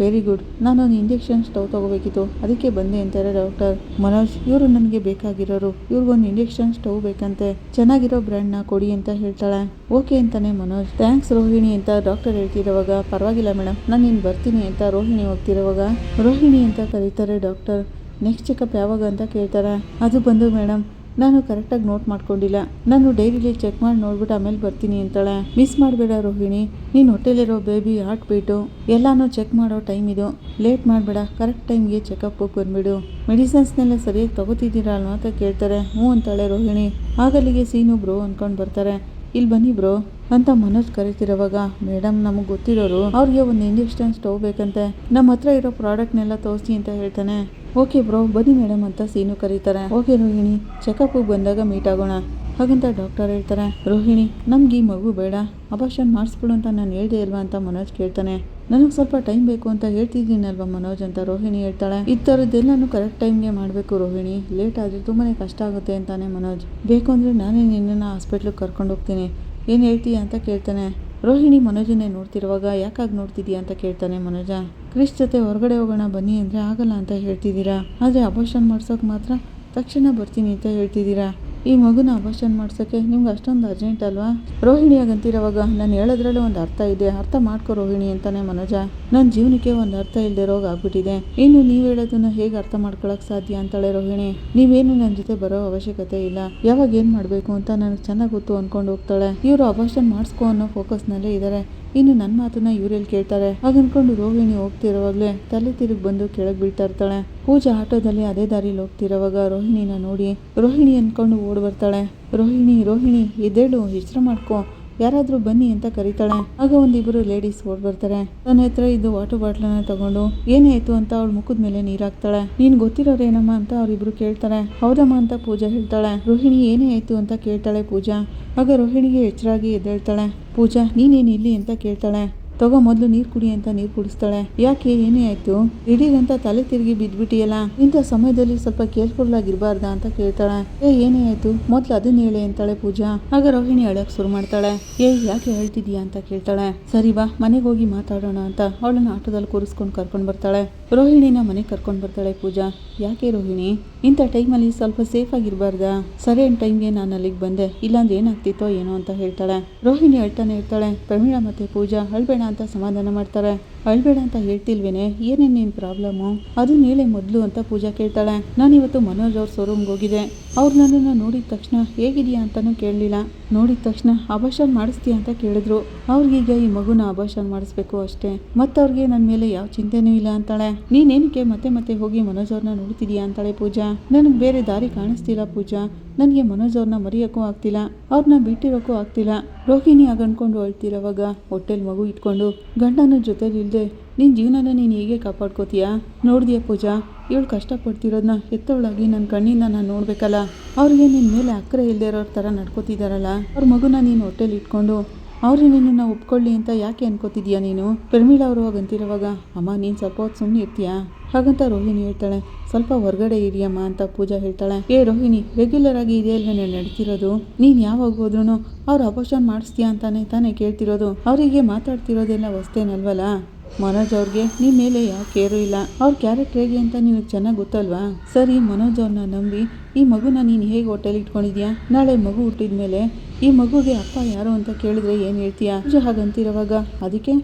ವೆರಿ ಗುಡ್, ನಾನೊಂದು ಇಂಜೆಕ್ಷನ್ ಸ್ಟವ್ ತೊಗೋಬೇಕಿತ್ತು ಅದಕ್ಕೆ ಬಂದೆ ಅಂತಾರೆ ಡಾಕ್ಟರ್. ಮನೋಜ್, ಇವರು ನನಗೆ ಬೇಕಾಗಿರೋರು, ಇವ್ರಿಗೊಂದು ಇಂಜೆಕ್ಷನ್ ಸ್ಟವ್ ಬೇಕಂತೆ, ಚೆನ್ನಾಗಿರೋ ಬ್ರ್ಯಾಂಡ್ನ ಕೊಡಿ ಅಂತ ಹೇಳ್ತಾಳೆ. ಓಕೆ ಅಂತಾನೆ ಮನೋಜ್. ಥ್ಯಾಂಕ್ಸ್ ರೋಹಿಣಿ ಅಂತ ಡಾಕ್ಟರ್ ಹೇಳ್ತಿರೋವಾಗ ಪರವಾಗಿಲ್ಲ ಮೇಡಮ್, ನಾನು ಇನ್ನು ಬರ್ತೀನಿ ಅಂತ ರೋಹಿಣಿ ಹೋಗ್ತಿರೋವಾಗ ರೋಹಿಣಿ ಅಂತ ಕರೀತಾರೆ ಡಾಕ್ಟರ್. ನೆಕ್ಸ್ಟ್ ಚೆಕಪ್ ಯಾವಾಗ ಅಂತ ಕೇಳ್ತಾರೆ. ಅದು ಬಂದು ಮೇಡಮ್ ನಾನು ಕರೆಕ್ಟಾಗಿ ನೋಟ್ ಮಾಡ್ಕೊಂಡಿಲ್ಲ, ನಾನು ಡೈರಿಲಿ ಚೆಕ್ ಮಾಡಿ ನೋಡ್ಬಿಟ್ಟು ಆಮೇಲೆ ಬರ್ತೀನಿ ಅಂತಾಳೆ. ಮಿಸ್ ಮಾಡಬೇಡ ರೋಹಿಣಿ, ನೀನು ಹೊಟ್ಟೆಲಿರೋ ಬೇಬಿ ಹಾರ್ಟ್ ಬೀಟು ಎಲ್ಲನೂ ಚೆಕ್ ಮಾಡೋ ಟೈಮ್ ಇದು, ಲೇಟ್ ಮಾಡಬೇಡ, ಕರೆಕ್ಟ್ ಟೈಮ್ಗೆ ಚೆಕಪ್ಗೆ ಬಂದುಬಿಡು. ಮೆಡಿಸಿನ್ಸ್ನೆಲ್ಲ ಸರಿಯಾಗಿ ತಗೋತಿದ್ದೀರಾ ಅಲ್ವಾ ಅಂತ ಕೇಳ್ತಾರೆ. ಹ್ಞೂ ಅಂತಾಳೆ ರೋಹಿಣಿ. ಆಗಲ್ಲಿಗೆ ಸೀನು ಬ್ರೋ ಅಂದ್ಕೊಂಡು ಬರ್ತಾರೆ. ಇಲ್ಲಿ ಬನ್ನಿ ಬ್ರೋ ಅಂತ ಮನೋಜ್ ಕರಿತಿರೋವಾಗ ಮೇಡಮ್ ನಮಗೆ ಗೊತ್ತಿರೋರು, ಅವ್ರಿಗೆ ಒಂದು ಇಂಜೆಕ್ಷನ್ ಸ್ಟವ್ ಬೇಕಂತೆ, ನಮ್ಮ ಹತ್ರ ಇರೋ ಪ್ರಾಡಕ್ಟ್ನೆಲ್ಲ ತೋರಿಸಿ ಅಂತ ಹೇಳ್ತಾನೆ. ಓಕೆ ಬ್ರೋ ಬನ್ನಿ ಮೇಡಮ್ ಅಂತ ಸೀನು ಕರೀತಾರೆ. ಓಕೆ ರೋಹಿಣಿ, ಚೆಕಪ್ಗೆ ಬಂದಾಗ ಮೀಟ್ ಆಗೋಣ ಹಾಗಂತ ಡಾಕ್ಟರ್ ಹೇಳ್ತಾರೆ. ರೋಹಿಣಿ, ನಮ್ಗೆ ಈ ಮಗು ಬೇಡ, ಅಬಾರ್ಷನ್ ಮಾಡಿಸ್ಬಿಡು ಅಂತ ನಾನು ಹೇಳ್ದೆ ಅಲ್ವಾ ಅಂತ ಮನೋಜ್ ಕೇಳ್ತಾನೆ. ನನಗೆ ಸ್ವಲ್ಪ ಟೈಮ್ ಬೇಕು ಅಂತ ಹೇಳ್ತಿದ್ದೀನಲ್ವಾ ಮನೋಜ್ ಅಂತ ರೋಹಿಣಿ ಹೇಳ್ತಾಳೆ. ಈ ಥರದ್ದೆಲ್ಲನೂ ಕರೆಕ್ಟ್ ಟೈಮ್ಗೆ ಮಾಡಬೇಕು ರೋಹಿಣಿ, ಲೇಟ್ ಆದರೆ ತುಂಬಾ ಕಷ್ಟ ಆಗುತ್ತೆ ಅಂತಾನೆ ಮನೋಜ್. ಬೇಕು ಅಂದರೆ ನಾನೇ ನಿನ್ನನ್ನು ಹಾಸ್ಪಿಟ್ಲಿಗೆ ಕರ್ಕೊಂಡು ಹೋಗ್ತೀನಿ, ಏನು ಹೇಳ್ತೀಯಾ ಅಂತ ಕೇಳ್ತಾನೆ. ರೋಹಿಣಿ ಮನೋಜನ್ನೇ ನೋಡ್ತಿರುವಾಗ ಯಾಕಾಗಿ ನೋಡ್ತಿದ್ದೀಯಾ ಅಂತ ಕೇಳ್ತಾನೆ ಮನೋಜ. ಕ್ರಿಶ್ ಜೊತೆ ಹೊರಗಡೆ ಹೋಗೋಣ ಬನ್ನಿ ಅಂದರೆ ಆಗಲ್ಲ ಅಂತ ಹೇಳ್ತಿದ್ದೀರಾ, ಆದರೆ ಅಬಾರ್ಷನ್ ಮಾಡ್ಸೋಕೆ ಮಾತ್ರ ತಕ್ಷಣ ಬರ್ತೀನಿ ಅಂತ ಹೇಳ್ತಿದ್ದೀರಾ, ಈ ಮಗುನ ಅಬಾರ್ಷನ್ ಮಾಡ್ಸೋಕ್ಕೆ ನಿಮ್ಗೆ ಅಷ್ಟೊಂದು ಅರ್ಜೆಂಟ್ ಅಲ್ವಾ? ರೋಹಿಣಿ ಆಗಂತಿರೋವಾಗ ನಾನು ಹೇಳೋದ್ರಲ್ಲಿ ಒಂದು ಅರ್ಥ ಇದೆ, ಅರ್ಥ ಮಾಡ್ಕೊ ರೋಹಿಣಿ ಅಂತಾನೆ ಮನೋಜ. ನನ್ನ ಜೀವನಕ್ಕೆ ಒಂದು ಅರ್ಥ ಇಲ್ಲದೆ ರೋಗ ಆಗ್ಬಿಟ್ಟಿದೆ, ಇನ್ನು ನೀವು ಹೇಳೋದನ್ನ ಹೇಗೆ ಅರ್ಥ ಮಾಡ್ಕೊಳಕ್ ಸಾಧ್ಯ ಅಂತಾಳೆ ರೋಹಿಣಿ. ನೀವೇನು ನನ್ನ ಜೊತೆ ಬರೋ ಅವಶ್ಯಕತೆ ಇಲ್ಲ, ಯಾವಾಗ ಏನು ಮಾಡಬೇಕು ಅಂತ ನನಗೆ ಚೆನ್ನಾಗಿ ಗೊತ್ತು ಅಂದ್ಕೊಂಡು ಹೋಗ್ತಾಳೆ. ಇವರು ಅಬಾರ್ಷನ್ ಮಾಡಿಸ್ಕೊ ಅನ್ನೋ ಫೋಕಸ್ನಲ್ಲೇ ಇದ್ದಾರೆ, ಇನ್ನು ನನ್ನ ಮಾತನ್ನ ಇವರೆಲ್ಲಿ ಕೇಳ್ತಾರೆ ಹಾಗನ್ಕೊಂಡು ರೋಹಿಣಿ ಹೋಗ್ತಿರೋವಾಗ್ಲೇ ತಲೆ ತಿರುಗಿ ಬಂದು ಕೆಳಗೆ ಬೀಳ್ತಾ ಇರ್ತಾಳೆ. ಪೂಜಾ ಆಟೋದಲ್ಲಿ ಅದೇ ದಾರಿಲಿ ಹೋಗ್ತಿರೋವಾಗ ರೋಹಿಣಿನ ನೋಡಿ ರೋಹಿಣಿ ಅನ್ಕೊಂಡು ಓಡ್ ಬರ್ತಾಳೆ. ರೋಹಿಣಿ ರೋಹಿಣಿ ಎದ್ದೇಳು, ಎಚ್ಚರ ಮಾಡ್ಕೊ, ಯಾರಾದ್ರೂ ಬನ್ನಿ ಅಂತ ಕರೀತಾಳೆ. ಆಗ ಒಂದಿಬ್ರು ಲೇಡೀಸ್ ಓಡ್ ಬರ್ತಾರೆ. ತನ್ನ ಹತ್ರ ಇದ್ದು ವಾಟರ್ ಬಾಟ್ಲನ್ನ ತಗೊಂಡು ಏನೇ ಆಯ್ತು ಅಂತ ಅವಳ ಮುಖದ ಮೇಲೆ ನೀರ್ ಹಾಕ್ತಾಳೆ. ನೀನ್ ಗೊತ್ತಿರೋರೇನಮ್ಮ ಅಂತ ಅವ್ರಿಬ್ರು ಕೇಳ್ತಾರೆ. ಹೌದಮ್ಮ ಅಂತ ಪೂಜಾ ಹೇಳ್ತಾಳೆ. ರೋಹಿಣಿ ಏನೇ ಆಯ್ತು ಅಂತ ಕೇಳ್ತಾಳೆ ಪೂಜಾ. ಆಗ ರೋಹಿಣಿಗೆ ಎಚ್ಚರಾಗಿ ಎದ್ದೇಳ್ತಾಳೆ. ಪೂಜಾ ನೀನೇನು ಇಲ್ಲಿ ಅಂತ ಕೇಳ್ತಾಳೆ. ತಗೋ ಮೊದಲು ನೀರು ಕುಡಿ ಅಂತ ನೀರು ಕುಡಿಸ್ತಾಳೆ. ಯಾಕೆ, ಏನೇ ಆಯ್ತು, ದಿಢೀರಂತ ತಲೆ ತಿರುಗಿ ಬಿದ್ಬಿಟ್ಟಿಯಲ್ಲ, ಇಂಥ ಸಮಯದಲ್ಲಿ ಸ್ವಲ್ಪ ಕೇರ್ಫುಲ್ ಆಗಿರ್ಬಾರ್ದಾ ಅಂತ ಕೇಳ್ತಾಳೆ. ಏನೇ ಆಯ್ತು ಮೊದ್ಲು ಅದನ್ನ ಹೇಳಿ ಅಂತಾಳೆ ಪೂಜಾ. ಆಗ ರೋಹಿಣಿ ಅಳಕ್ ಶುರು ಮಾಡ್ತಾಳೆ. ಯಾಕೆ ಹೇಳ್ತಿದ್ಯಾ ಅಂತ ಕೇಳ್ತಾಳೆ. ಸರಿ ಬಾ ಮನೆಗೆ ಹೋಗಿ ಮಾತಾಡೋಣ ಅಂತ ಅವಳನ್ನ ಆಟೋದಲ್ಲಿ ಕೂರಿಸ್ಕೊಂಡು ಕರ್ಕೊಂಡು ಬರ್ತಾಳೆ. ರೋಹಿಣಿನ ಮನೆಗೆ ಕರ್ಕೊಂಡು ಬರ್ತಾಳೆ ಪೂಜಾ. ಯಾಕೆ ರೋಹಿಣಿ, ಇಂಥ ಟೈಮಲ್ಲಿ ಸ್ವಲ್ಪ ಸೇಫ್ ಆಗಿರ್ಬಾರ್ದಾ? ಸರಿಯಾದ ಟೈಮ್ಗೆ ನಾನು ಅಲ್ಲಿಗೆ ಬಂದೆ, ಇಲ್ಲಾಂದ್ರೆ ಏನಾಗ್ತಿತ್ತೋ ಏನೋ ಅಂತ ಹೇಳ್ತಾಳೆ. ರೋಹಿಣಿ ಅಳ್ತಾನೆ ಇರ್ತಾಳೆ. ಪ್ರಮೀಳಾ ಮತ್ತೆ ಪೂಜಾ ಅಳ್ಬೇಡ ಅಂತ ಸಮಾಧಾನ ಮಾಡ್ತಾರೆ. ಅಳ್ಬೇಡ ಅಂತ ಹೇಳ್ತಿಲ್ವೇನೆ, ಏನೇನು ನಿನ್ ಪ್ರಾಬ್ಲಮ್ಮು ಅದನ್ನ ಹೇಳಿ ಮೊದಲು ಅಂತ ಪೂಜಾ ಕೇಳ್ತಾಳೆ. ನಾನಿವತ್ತು ಮನೋಜ್ ಅವ್ರ ಶೋರೂಮ್ಗೆ ಹೋಗಿದ್ದೆ. ಅವ್ರು ನನ್ನನ್ನು ನೋಡಿದ ತಕ್ಷಣ ಹೇಗಿದೆಯಾ ಅಂತಾನೂ ಕೇಳಲಿಲ್ಲ. ನೋಡಿದ ತಕ್ಷಣ ಅಬಾರ್ಷನ್ ಮಾಡಿಸ್ತೀಯ ಅಂತ ಕೇಳಿದ್ರು. ಅವ್ರಿಗೀಗ ಈ ಮಗುನ ಅಬಾರ್ಷನ್ ಮಾಡಿಸ್ಬೇಕು ಅಷ್ಟೇ, ಮತ್ತವ್ರಿಗೆ ನನ್ನ ಮೇಲೆ ಯಾವ ಚಿಂತೆನೂ ಇಲ್ಲ ಅಂತಾಳೆ. ನೀನೇನಕ್ಕೆ ಮತ್ತೆ ಮತ್ತೆ ಹೋಗಿ ಮನೋಜ್ ಅವ್ರನ್ನ ನೋಡ್ತಿದ್ಯಾ ಅಂತಾಳೆ ಪೂಜಾ. ನನಗೆ ಬೇರೆ ದಾರಿ ಕಾಣಿಸ್ತಿಲ್ಲ ಪೂಜಾ, ನನಗೆ ಮನೋಜ್ ಅವ್ರನ್ನ ಮರೆಯೋಕ್ಕೂ ಆಗ್ತಿಲ್ಲ, ಅವ್ರನ್ನ ಬಿಟ್ಟಿರೋಕ್ಕೂ ಆಗ್ತಿಲ್ಲ. ರೋಹಿಣಿ ಅನ್ಕೊಂಡು ಅಳ್ತಿರೋವಾಗ ಹೊಟ್ಟೆಲ್ ಮಗು ಇಟ್ಕೊಂಡು ಗಂಡನ ಜೊತೆಲಿಲ್ದೆ ನಿನ್ನ ಜೀವನನ ನೀನು ಹೇಗೆ ಕಾಪಾಡ್ಕೋತೀಯಾ? ನೋಡಿದ್ಯಾ ಪೂಜಾ, ಇವಳು ಕಷ್ಟಪಡ್ತಿರೋದನ್ನ ಎತ್ತವಳಾಗಿ ನನ್ನ ಕಣ್ಣಿಂದ ನಾನು ನೋಡ್ಬೇಕಲ್ಲ. ಅವ್ರಿಗೆ ನಿನ್ನ ಮೇಲೆ ಅಕ್ಕರೆ ಇಲ್ಲದೆ ಇರೋರ ಥರ ನಡ್ಕೋತಿದ್ದಾರಲ್ಲ, ಅವ್ರ ಮಗುನ ನೀನು ಹೊಟ್ಟೆಲಿ ಇಟ್ಕೊಂಡು ಅವ್ರು ನಿನ್ನನ್ನು ಒಪ್ಕೊಳ್ಳಿ ಅಂತ ಯಾಕೆ ಅನ್ಕೋತಿದ್ಯಾ ನೀನು? ಪ್ರಮೀಳಾ ಅವರು ಹಾಗಂತಿರೋವಾಗ ಅಮ್ಮ ನೀನು ಸ್ವಲ್ಪ ಹೊತ್ತು ಸುಮ್ಮನೆ ಇರ್ತೀಯಾ ಹಾಗಂತ ರೋಹಿಣಿ ಹೇಳ್ತಾಳೆ. ಸ್ವಲ್ಪ ಹೊರಗಡೆ ಇರಿಯಮ್ಮ ಅಂತ ಪೂಜಾ ಹೇಳ್ತಾಳೆ. ರೋಹಿಣಿ, ರೆಗ್ಯುಲರ್ ಆಗಿ ಇದೆಯಲ್ವೇನೆ ನಡೀತಿರೋದು, ನೀನು ಯಾವಾಗ ಹೋದ್ರೂ ಅವ್ರು ಅಬಾರ್ಷನ್ ಮಾಡಿಸ್ತೀಯಾ ತಾನೇ ಕೇಳ್ತಿರೋದು. ಅವರಿಗೆ ಮಾತಾಡ್ತಿರೋದೆಲ್ಲ ಹೊಸ್ತೇನಲ್ವಲ್ಲ. ಮನೋಜ್ ಅವ್ರಿಗೆ ನಿಮ್ಮ ಮೇಲೆ ಯಾವ ಕೇರು ಇಲ್ಲ, ಅವ್ರ ಕ್ಯಾರೆಕ್ಟರ್ ಹೇಗೆ ಅಂತ ನಿನಗೆ ಚೆನ್ನಾಗಿ ಗೊತ್ತಲ್ವಾ? ಸರಿ, ಮನೋಜ್ ಅವ್ರನ್ನ ನಂಬಿ ಈ ಮಗುನ ನೀನು ಹೇಗೆ ಹೊಟ್ಟೆಲಿ ಇಟ್ಕೊಂಡಿದ್ಯಾ? ನಾಳೆ ಮಗು ಹುಟ್ಟಿದ ಮೇಲೆ ಈ ಮಗುಗೆ ಅಪ್ಪ ಯಾರು ಅಂತ ಕೇಳಿದ್ರೆ ಏನು ಹೇಳ್ತೀಯಾ? ಪೂಜಾ ಹಾಗಂತಿರೋವಾಗ ಅದಕ್ಕೆ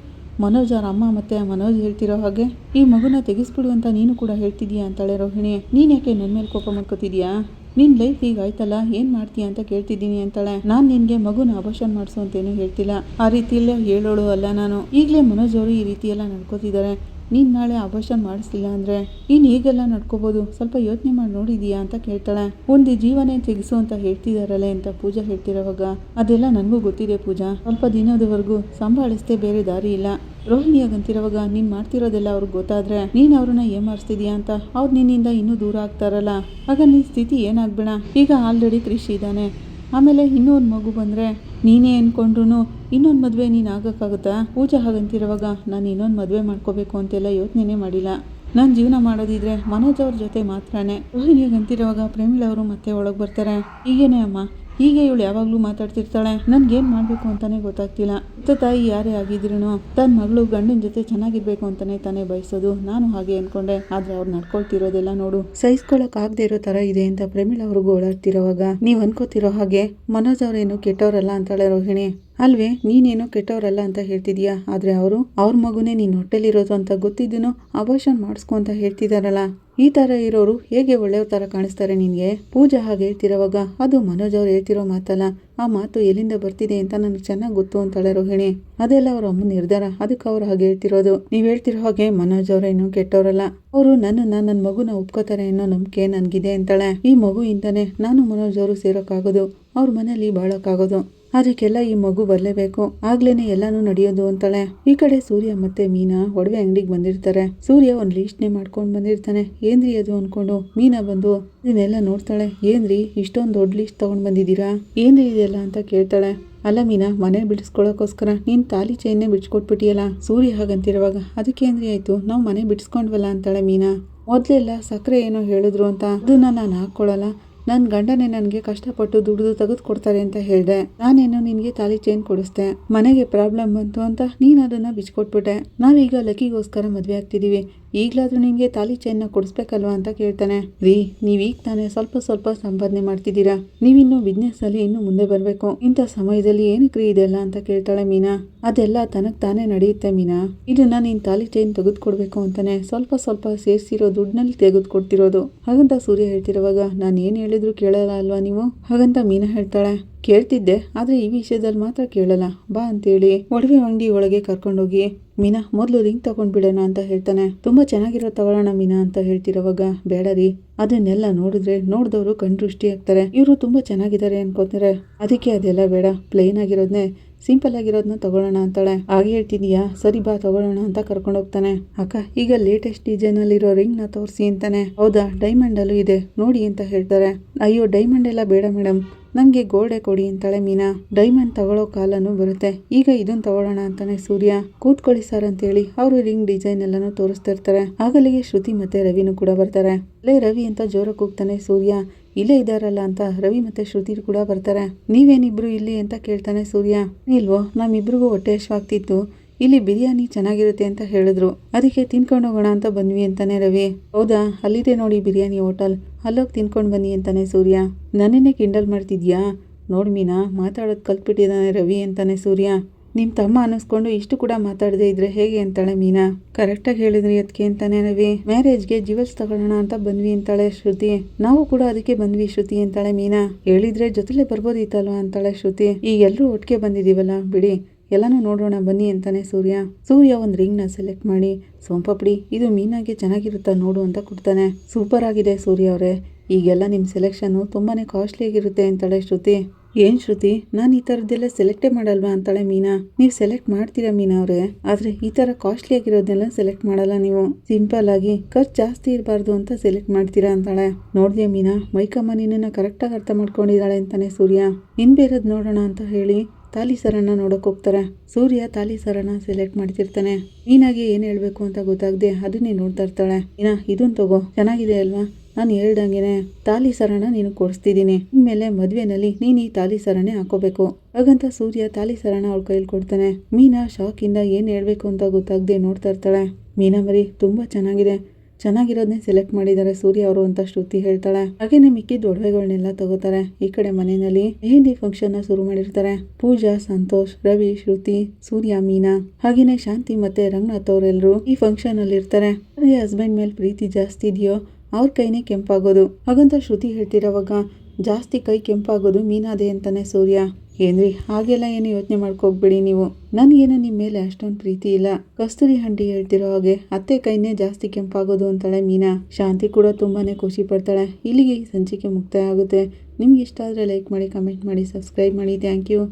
ಮನೋಜ್ ಅವ್ರ ಅಮ್ಮ ಮತ್ತೆ ಮನೋಜ್ ಹೇಳ್ತಿರೋ ಹಾಗೆ ಈ ಮಗುನ ತೆಗಿಸ್ಬಿಡು ಅಂತ ನೀನು ಕೂಡ ಹೇಳ್ತಿದ್ಯಾ ಅಂತಾಳೆ ರೋಹಿಣಿ. ನೀನು ಯಾಕೆ ನನ್ನ ಮೇಲೆ ಕೋಪ ಮಾಡ್ಕೋತಿದ್ಯಾ? ನಿನ್ನ ಲೈಫ್ ಈಗ ಆಯ್ತಲ್ಲ, ಏನು ಮಾಡ್ತೀಯ ಅಂತ ಕೇಳ್ತಿದ್ದೀನಿ ಅಂತಾಳೆ. ನಾನು ನಿನಗೆ ಮಗುನ ಅಬಾರ್ಷನ್ ಮಾಡಿಸು ಅಂತೇನು ಹೇಳ್ತಿಲ್ಲ, ಆ ರೀತಿಯಲ್ಲೇ ಹೇಳೋಳು ಅಲ್ಲ ನಾನು. ಈಗಲೇ ಮನೋಜ್ ಅವರು ಈ ರೀತಿ ಎಲ್ಲ ನಡ್ಕೋತಿದ್ದಾರೆ. ನೀನು ನಾಳೆ ಅಬಾರ್ಷನ್ ಮಾಡಿಸ್ಲಿಲ್ಲ ಅಂದರೆ ಇನ್ನು ಹೀಗೆಲ್ಲ ನಡ್ಕೋಬೋದು, ಸ್ವಲ್ಪ ಯೋಚನೆ ಮಾಡಿ ನೋಡಿದೀಯಾ ಅಂತ ಕೇಳ್ತಾಳೆ. ಒಂದು ಜೀವನೇ ತೆಗೆಸು ಅಂತ ಹೇಳ್ತಿದಾರಲ್ಲ ಅಂತ ಪೂಜಾ ಹೇಳ್ತಿರೋವಾಗ ಅದೆಲ್ಲ ನನಗೂ ಗೊತ್ತಿದೆ ಪೂಜಾ, ಸ್ವಲ್ಪ ದಿನದವರೆಗೂ ಸಂಭಾಳಿಸ್ತೇ ಬೇರೆ ದಾರಿ ಇಲ್ಲ. ರೋಹಿಣಿ ಆಗಂತಿರೋವಾಗ ನೀನು ಮಾಡ್ತಿರೋದೆಲ್ಲ ಅವ್ರಿಗೆ ಗೊತ್ತಾದ್ರೆ ನೀನು ಅವ್ರನ್ನ ಏಮಾರಿಸ್ತಿದ್ಯಾ ಅಂತ ಅವ್ರು ನಿನ್ನಿಂದ ಇನ್ನೂ ದೂರ ಆಗ್ತಾರಲ್ಲ, ಆಗ ನಿನ್ನ ಸ್ಥಿತಿ ಏನಾಗ್ಬೇಡ. ಈಗ ಆಲ್ರೆಡಿ ಕ್ರಿಶ್ ಇದ್ದಾನೆ, ಆಮೇಲೆ ಇನ್ನೊಂದು ಮಗು ಬಂದರೆ ನೀನೇ ಅಂದ್ಕೊಂಡ್ರು ಇನ್ನೊಂದು ಮದುವೆ ನೀನು ಆಗೋಕ್ಕಾಗುತ್ತಾ? ಪೂಜಾ ಹಾಗಂತಿರೋವಾಗ ನಾನು ಇನ್ನೊಂದು ಮದುವೆ ಮಾಡ್ಕೋಬೇಕು ಅಂತೆಲ್ಲ ಯೋಚನೆ ಮಾಡಿಲ್ಲ. ನಾನು ಜೀವನ ಮಾಡೋದಿದ್ರೆ ಮನೋಜ್ ಅವ್ರ ಜೊತೆ ಮಾತ್ರನೇ. ರೋಹಿಣಿ ಆಗಂತಿರೋವಾಗ ಪ್ರಮೀಳಾ ಅವರು ಮತ್ತೆ ಒಳಗೆ ಬರ್ತಾರೆ. ಹೀಗೇನೆ ಅಮ್ಮ, ಹೀಗೆ ಇವಳು ಯಾವಾಗಲೂ ಮಾತಾಡ್ತಿರ್ತಾಳೆ, ನನ್ಗೇನು ಮಾಡಬೇಕು ಅಂತಾನೆ ಗೊತ್ತಾಗ್ತಿಲ್ಲ. ತಾಯಿ ಯಾರೇ ಆಗಿದ್ರು ತನ್ನ ಮಗಳು ಗಂಡನ ಜೊತೆ ಚೆನ್ನಾಗಿರ್ಬೇಕು ಅಂತಾನೆ ತಾನೇ ಬಯಸೋದು. ನಾನು ಹಾಗೆ ಅನ್ಕೊಂಡೆ, ಆದ್ರೆ ಅವ್ರು ನಡ್ಕೊಳ್ತಿರೋದೆಲ್ಲ ನೋಡು ಸಹಿಸ್ಕೊಳಕ್ ಆಗದೆ ಇರೋ ತರ ಇದೆ ಅಂತ ಪ್ರಮೀಳಾ ಅವ್ರಿಗೂ ಓಡಾಡ್ತಿರೋವಾಗ ನೀವು ಅನ್ಕೋತಿರೋ ಹಾಗೆ ಮನೋಜ್ ಅವ್ರೇನು ಕೆಟ್ಟವರಲ್ಲ ಅಂತಾಳೆ ರೋಹಿಣಿ. ಅಲ್ವೇ, ನೀನೇನೋ ಕೆಟ್ಟವರಲ್ಲ ಅಂತ ಹೇಳ್ತಿದ್ಯಾ, ಆದ್ರೆ ಅವರು ಅವ್ರ ಮಗುನೇ ನೀನ್ ಹೊಟ್ಟೆಲಿರೋದು ಅಂತ ಗೊತ್ತಿದ್ದನು ಅಬಾರ್ಷನ್ ಮಾಡಿಸ್ಕೊ ಅಂತ ಹೇಳ್ತಿದಾರಲ್ಲ. ಈ ತರ ಇರೋರು ಹೇಗೆ ಒಳ್ಳೆಯವ್ರ ತರ ಕಾಣಿಸ್ತಾರೆ ನಿನ್ಗೆ? ಪೂಜಾ ಹಾಗೆ ಹೇಳ್ತಿರೋವಾಗ ಅದು ಮನೋಜ್ ಅವ್ರು ಹೇಳ್ತಿರೋ ಮಾತಲ್ಲ, ಆ ಮಾತು ಎಲ್ಲಿಂದ ಬರ್ತಿದೆ ಅಂತ ನನಗೆ ಚೆನ್ನಾಗಿ ಗೊತ್ತು ಅಂತಾಳೆ ರೋಹಿಣಿ. ಅದೆಲ್ಲ ಅವ್ರ ಅಮ್ಮನ ನಿರ್ಧಾರ, ಅದಕ್ಕೆ ಅವ್ರು ಹಾಗೆ ಹೇಳ್ತಿರೋದು. ನೀವ್ ಹೇಳ್ತಿರೋ ಹಾಗೆ ಮನೋಜ್ ಅವ್ರೇನು ಕೆಟ್ಟವರಲ್ಲ, ಅವರು ನನ್ನ ಮಗುನ ಒಪ್ಕೋತಾರೆ ಅನ್ನೋ ನಂಬಿಕೆ ನನ್ಗಿದೆ ಅಂತಾಳೆ. ಈ ಮಗುಯಿಂದಾನೆ ನಾನು ಮನೋಜ್ ಅವರು ಸೇರೋಕ್ಕಾಗೋದು, ಅವ್ರ ಮನೇಲಿ ಬಾಳಕ್ಕಾಗೋದು, ಅದಕ್ಕೆಲ್ಲ ಈ ಮಗು ಬರಲೇಬೇಕು, ಆಗ್ಲೇನೆ ಎಲ್ಲಾನು ನಡೆಯೋದು ಅಂತಾಳೆ. ಈ ಕಡೆ ಸೂರ್ಯ ಮತ್ತೆ ಮೀನಾ ಒಡವೆ ಅಂಗಡಿಗೆ ಬಂದಿರ್ತಾರೆ. ಸೂರ್ಯ ಒಂದು ಲೀಸ್ಟ್ನೇ ಮಾಡ್ಕೊಂಡು ಬಂದಿರ್ತಾನೆ. ಏನ್ರಿ ಅದು ಅನ್ಕೊಂಡು ಮೀನಾ ಬಂದು ಇದನ್ನೆಲ್ಲ ನೋಡ್ತಾಳೆ. ಏನ್ರಿ ಇಷ್ಟೊಂದು ದೊಡ್ಡ ಲೀಸ್ಟ್ ತಗೊಂಡ್ ಬಂದಿದ್ದೀರಾ, ಏನ್ರಿ ಇದೆಲ್ಲ ಅಂತ ಕೇಳ್ತಾಳೆ. ಅಲ್ಲ ಮೀನಾ, ಮನೆ ಬಿಡಿಸ್ಕೊಳಕೋಸ್ಕರ ನೀನ್ ತಾಲಿ ಚೈನ್ನೇ ಬಿಡ್ಸ್ಕೊಟ್ಬಿಟ್ಟಿಯಲ್ಲ. ಸೂರ್ಯ ಹಾಗಂತಿರುವಾಗ ಅದಕ್ಕೇನ್ರಿ ಆಯ್ತು, ನಾವು ಮನೆ ಬಿಡಿಸ್ಕೊಂಡ್ವಲ್ಲ ಅಂತಾಳೆ ಮೀನಾ. ಮೊದ್ಲೆಲ್ಲ ಸಕ್ಕರೆ ಏನೋ ಹೇಳಿದ್ರು ಅಂತ ಅದನ್ನ ನಾನು ಹಾಕೊಳ್ಳಲ್ಲ, ನನ್ನ ಗಂಡನೇ ನನಗೆ ಕಷ್ಟಪಟ್ಟು ದುಡಿದು ತೆಗೆದು ಕೊಡ್ತಾರೆ ಅಂತ ಹೇಳಿದೆ. ನಾನೇನೋ ನಿನಗೆ ತಾಲಿ ಚೈನ್ ಕೊಡಿಸ್ದೆ, ಮನೆಗೆ ಪ್ರಾಬ್ಲಮ್ ಬಂತು ಅಂತ ನೀನು ಅದನ್ನ ಬಿಚ್ಕೊಟ್ಬಿಟ್ಟೆ. ನಾವೀಗ ಲಕ್ಕಿಗೋಸ್ಕರ ಮದುವೆ ಆಗ್ತಿದೀವಿ, ಈಗಲಾದ್ರೂ ನಿಮಗೆ ತಾಲಿ ಚೈನ್ನ ಕೊಡಿಸ್ಬೇಕಲ್ವಾ ಅಂತ ಕೇಳ್ತಾನೆ. ರೀ, ನೀವೀಗ ತಾನೇ ಸ್ವಲ್ಪ ಸ್ವಲ್ಪ ಸಂಪಾದನೆ ಮಾಡ್ತಿದ್ದೀರಾ, ನೀವಿನ್ನು ಬಿಸ್ನೆಸ್ ಅಲ್ಲಿ ಇನ್ನು ಮುಂದೆ ಬರಬೇಕು. ಇಂಥ ಸಮಯದಲ್ಲಿ ಏನಕ್ಕೆ ರೀ ಇದೆಲ್ಲ ಅಂತ ಕೇಳ್ತಾಳೆ ಮೀನಾ. ಅದೆಲ್ಲ ತನಗ್ ತಾನೇ ನಡೆಯುತ್ತೆ ಮೀನಾ, ಇದನ್ನ ನೀನ್ ತಾಲಿ ಚೈನ್ ತೆಗೆದುಕೊಡ್ಬೇಕು ಅಂತಾನೆ ಸ್ವಲ್ಪ ಸ್ವಲ್ಪ ಸೇರಿಸಿರೋ ದುಡ್ಡಿನಲ್ಲಿ ತೆಗೆದುಕೊಡ್ತಿರೋದು. ಹಾಗಂತ ಸೂರ್ಯ ಹೇಳ್ತಿರುವಾಗ ನಾನು ಏನ್ ಹೇಳಿದ್ರು ಕೇಳಲ್ಲ ಅಲ್ವಾ ನೀವು? ಹಾಗಂತ ಮೀನಾ ಹೇಳ್ತಾಳೆ, ಕೇಳ್ತಿದ್ದೆ, ಆದ್ರೆ ಈ ವಿಷಯದಲ್ಲಿ ಮಾತ್ರ ಕೇಳಲ್ಲ, ಬಾ ಅಂತೇಳಿ ಒಡವೆ ಅಂಗಡಿ ಒಳಗೆ ಕರ್ಕೊಂಡೋಗಿ ಮೀನಾ ಮೊದಲು ರಿಂಗ್ ತಗೊಂಡ್ಬಿಡೋಣ ಅಂತ ಹೇಳ್ತಾನೆ. ತುಂಬಾ ಚೆನ್ನಾಗಿರೋ ತಗೊಳ್ಳೋಣ ಮೀನಾ ಅಂತ ಹೇಳ್ತಿರೋವಾಗ, ಬೇಡ ರೀ, ಅದನ್ನೆಲ್ಲ ನೋಡಿದ್ರೆ ನೋಡ್ದವ್ರು ಕಣ್ದೃಷ್ಟಿ ಆಗ್ತಾರೆ, ಇವರು ತುಂಬಾ ಚೆನ್ನಾಗಿದ್ದಾರೆ ಅನ್ಕೋತಾರೆ, ಅದಕ್ಕೆ ಅದೆಲ್ಲ ಬೇಡ, ಪ್ಲೇನ್ ಆಗಿರೋದ್ನೇ ಸಿಂಪಲ್ ಆಗಿರೋದನ್ನ ತಗೊಳ್ಳೋಣ ಅಂತಾಳೆ. ಹಾಗೆ ಹೇಳ್ತಿದೀಯಾ, ಸರಿ ಬಾ ತಗೊಳ್ಳೋಣ ಅಂತ ಕರ್ಕೊಂಡು ಹೋಗ್ತಾನೆ. ಅಕ್ಕ, ಈಗ ಲೇಟೆಸ್ಟ್ ಡಿಸೈನ್ ಅಲ್ಲಿರೋ ರಿಂಗ್ ನ ತೋರಿಸಿ ಅಂತಾನೆ. ಹೌದಾ, ಡೈಮಂಡ್ ಅಲ್ಲೂ ಇದೆ ನೋಡಿ ಅಂತ ಹೇಳ್ತಾರೆ. ಅಯ್ಯೋ, ಡೈಮಂಡ್ ಎಲ್ಲ ಬೇಡ ಮೇಡಮ್, ನಮ್ಗೆ ಗೋಲ್ಡೆ ಕೊಡಿ ಅಂತಾಳೆ ಮೀನಾ. ಡೈಮಂಡ್ ತಗೊಳ್ಳೋ ಕಾಲನು ಬರುತ್ತೆ, ಈಗ ಇದನ್ನ ತಗೊಳ್ಳೋಣ ಅಂತಾನೆ ಸೂರ್ಯ. ಕೂತ್ಕೊಳ್ಳಿ ಸರ್ ಅಂತೇಳಿ ಅವರು ರಿಂಗ್ ಡಿಸೈನ್ ಎಲ್ಲಾನು ತೋರಿಸ್ತಾ ಇರ್ತಾರೆ. ಆಗಲಿಗೆ ಶ್ರುತಿ ಮತ್ತೆ ರವಿನೂ ಕೂಡ ಬರ್ತಾರೆ. ಲೇ ರವಿ ಅಂತ ಜೋರಾಗಿ ಕೂಗ್ತಾನೆ ಸೂರ್ಯ. ಇಲ್ಲೇ ಇದಾರಲ್ಲ ಅಂತ ರವಿ ಮತ್ತೆ ಶ್ರುತಿ ಕೂಡ ಬರ್ತಾರೆ. ನೀವೇನಿಬ್ರು ಇಲ್ಲಿ ಅಂತ ಕೇಳ್ತಾನೆ ಸೂರ್ಯ. ಇಲ್ವೋ, ನಮ್ಮಿಬ್ರಿಗೂ ಹೊಟ್ಟೆ ಹಶ್ವಾಗ್ತಿತ್ತು, ಇಲ್ಲಿ ಬಿರಿಯಾನಿ ಚೆನ್ನಾಗಿರುತ್ತೆ ಅಂತ ಹೇಳಿದ್ರು, ಅದಕ್ಕೆ ತಿನ್ಕೊಂಡು ಹೋಗೋಣ ಅಂತ ಬಂದ್ವಿ ಅಂತಾನೆ ರವಿ. ಹೌದಾ, ಅಲ್ಲಿದೆ ನೋಡಿ ಬಿರಿಯಾನಿ ಹೋಟೆಲ್, ಅಲ್ಲೋಗಿ ತಿನ್ಕೊಂಡು ಬನ್ನಿ ಅಂತಾನೆ ಸೂರ್ಯ. ನನ್ನೇನೆ ಕಿಂಡಲ್ ಮಾಡ್ತಿದ್ಯಾ? ನೋಡ್ ಮೀನಾ, ಮಾತಾಡೋದು ಕಲ್ತ್ಬಿಟ್ಟಿದ್ದಾನೆ ರವಿ ಅಂತಾನೆ ಸೂರ್ಯ. ನಿಮ್ ತಮ್ಮ ಅನ್ನಿಸ್ಕೊಂಡು ಇಷ್ಟು ಕೂಡ ಮಾತಾಡದೆ ಇದ್ರೆ ಹೇಗೆ ಅಂತಾಳೆ ಮೀನಾ. ಕರೆಕ್ಟಾಗಿ ಹೇಳಿದ್ರಿ ಅದಕ್ಕೆ ಅಂತಾನೆ ರವಿ. ಮ್ಯಾರೇಜ್ಗೆ ಜ್ಯುವೆಲ್ಸ್ ತಗೊಳ್ಳೋಣ ಅಂತ ಬಂದ್ವಿ ಅಂತಾಳೆ ಶ್ರುತಿ. ನಾವು ಕೂಡ ಅದಕ್ಕೆ ಬಂದ್ವಿ ಶ್ರುತಿ ಅಂತಾಳೆ ಮೀನಾ. ಹೇಳಿದ್ರೆ ಜೊತೆಲೆ ಬರ್ಬೋದಿತ್ತಲ್ವಾ ಅಂತಾಳೆ ಶ್ರುತಿ. ಈಗ ಎಲ್ಲರೂ ಒಟ್ಟಿಗೆ ಬಂದಿದೀವಲ್ಲ ಬಿಡಿ, ಎಲ್ಲಾನು ನೋಡೋಣ ಬನ್ನಿ ಅಂತಾನೆ ಸೂರ್ಯ. ಸೂರ್ಯ ಒಂದು ರಿಂಗ್ ನ ಸೆಲೆಕ್ಟ್ ಮಾಡಿ, ಸೋಂಪಾಪುಡಿ ಇದು ಮೀನಾಗೆ ಚೆನ್ನಾಗಿರುತ್ತಾ ನೋಡು ಅಂತ ಕೊಡ್ತಾನೆ. ಸೂಪರ್ ಆಗಿದೆ ಸೂರ್ಯ ಅವರೇ, ಈಗೆಲ್ಲ ನಿಮ್ ಸೆಲೆಕ್ಷನ್ ತುಂಬಾನೇ ಕಾಸ್ಟ್ಲಿ ಆಗಿರುತ್ತೆ ಅಂತಾಳೆ ಶ್ರುತಿ. ಏನ್ ಶ್ರುತಿ, ನಾನು ಈ ತರದ್ದೆಲ್ಲ ಸೆಲೆಕ್ಟೇ ಮಾಡಲ್ವಾ ಅಂತಾಳೆ ಮೀನಾ. ನೀವು ಸೆಲೆಕ್ಟ್ ಮಾಡ್ತೀರಾ ಮೀನಾ ಅವ್ರೆ, ಆದ್ರೆ ಈ ತರ ಕಾಸ್ಟ್ಲಿ ಆಗಿರೋದನ್ನೆಲ್ಲ ಸೆಲೆಕ್ಟ್ ಮಾಡಲ್ಲ ನೀವು, ಸಿಂಪಲ್ ಆಗಿ ಖರ್ಚು ಜಾಸ್ತಿ ಇರಬಾರ್ದು ಅಂತ ಸೆಲೆಕ್ಟ್ ಮಾಡ್ತೀರಾ ಅಂತಾಳೆ. ನೋಡ್ದೆ ಮೀನಾ, ಮೈಕಮ್ಮ ನಿನ್ನ ಕರೆಕ್ಟಾಗಿ ಅರ್ಥ ಮಾಡ್ಕೊಂಡಿದ್ದಾಳೆ ಅಂತಾನೆ ಸೂರ್ಯ. ಇನ್ ಬೇರೆದ್ ನೋಡೋಣ ಅಂತ ಹೇಳಿ ತಾಲಿ ಸರನ ನೋಡಕ್ ಹೋಗ್ತಾರೆ. ಸೂರ್ಯ ತಾಲಿ ಸರನ ಸೆಲೆಕ್ಟ್ ಮಾಡ್ತಿರ್ತಾನೆ. ಮೀನಾಗೆ ಏನ್ ಹೇಳ್ಬೇಕು ಅಂತ ಗೊತ್ತಾಗದೆ ಅದನ್ನೇ ನೋಡ್ತಾ ಇರ್ತಾಳೆ. ಮೀನಾ, ಇದನ್ ತಗೋ, ಚೆನ್ನಾಗಿದೆ ಅಲ್ವಾ, ನಾನು ಹೇಳ್ದಂಗೆನೆ ತಾಲಿ ಸರನ ನೀನು ಕೊಡಿಸ್ತಿದ್ದೀನಿ, ಇನ್ಮೇಲೆ ಮದ್ವೆನಲ್ಲಿ ನೀನ್ ಈ ತಾಲಿ ಸರನೇ ಹಾಕೋಬೇಕು. ಹಾಗಂತ ಸೂರ್ಯ ತಾಲಿ ಸರನ ಅವಳ ಕೈಲಿ ಕೊಡ್ತಾನೆ. ಮೀನಾ ಶಾಕ್ ಇಂದ ಏನ್ ಹೇಳ್ಬೇಕು ಅಂತ ಗೊತ್ತಾಗದೆ ನೋಡ್ತಾ ಇರ್ತಾಳೆ. ಮೀನಾ ಮರಿ, ತುಂಬಾ ಚೆನ್ನಾಗಿರೋದನ್ನೇ ಸೆಲೆಕ್ಟ್ ಮಾಡಿದ್ದಾರೆ ಸೂರ್ಯ ಅವರು ಅಂತ ಶ್ರುತಿ ಹೇಳ್ತಾಳೆ. ಹಾಗೇನೆ ಮಿಕ್ಕಿದ ಒಡವೆಗಳನ್ನೆಲ್ಲ ತಗೋತಾರೆ. ಈ ಕಡೆ ಮನೆಯಲ್ಲಿ ಮೆಹಂದಿ ಫಂಕ್ಷನ್ ನ ಶುರು ಮಾಡಿರ್ತಾರೆ. ಪೂಜಾ, ಸಂತೋಷ್, ರವಿ, ಶ್ರುತಿ, ಸೂರ್ಯ, ಮೀನಾ ಹಾಗೇನೆ ಶಾಂತಿ ಮತ್ತೆ ರಂಗನಾಥ್ ಅವರೆಲ್ಲರೂ ಈ ಫಂಕ್ಷನ್ ಅಲ್ಲಿ ಇರ್ತಾರೆ. ಹಸ್ಬೆಂಡ್ ಮೇಲೆ ಪ್ರೀತಿ ಜಾಸ್ತಿ ಇದೆಯೋ ಅವ್ರ ಕೈನೇ ಕೆಂಪಾಗೋದು. ಹಾಗಂತ ಶ್ರುತಿ ಹೇಳ್ತಿರೋವಾಗ ಜಾಸ್ತಿ ಕೈ ಕೆಂಪಾಗೋದು ಮೀನಾದೆ ಅಂತಾನೆ ಸೂರ್ಯ. ಏನ್ರಿ, ಹಾಗೆಲ್ಲ ಏನು ಯೋಚನೆ ಮಾಡ್ಕೋಗ್ಬೇಡಿ ನೀವು, ನನ್ಗೇನು ನಿಮ್ಮ ಮೇಲೆ ಅಷ್ಟೊಂದು ಪ್ರೀತಿ ಇಲ್ಲ. ಕಸ್ತೂರಿ ಆಂಟಿ ಹೇಳ್ತಿರೋ ಹಾಗೆ ಅತ್ತೆ ಕೈನೇ ಜಾಸ್ತಿ ಕೆಂಪಾಗೋದು ಅಂತಾಳೆ ಮೀನಾ. ಶಾಂತಿ ಕೂಡ ತುಂಬಾನೇ ಖುಷಿ ಪಡ್ತಾಳೆ. ಇಲ್ಲಿಗೆ ಈ ಸಂಚಿಕೆ ಮುಕ್ತಾಯ ಆಗುತ್ತೆ. ನಿಮ್ಗೆ ಇಷ್ಟ ಆದರೆ ಲೈಕ್ ಮಾಡಿ, ಕಮೆಂಟ್ ಮಾಡಿ, ಸಬ್ಸ್ಕ್ರೈಬ್ ಮಾಡಿ. Thank you.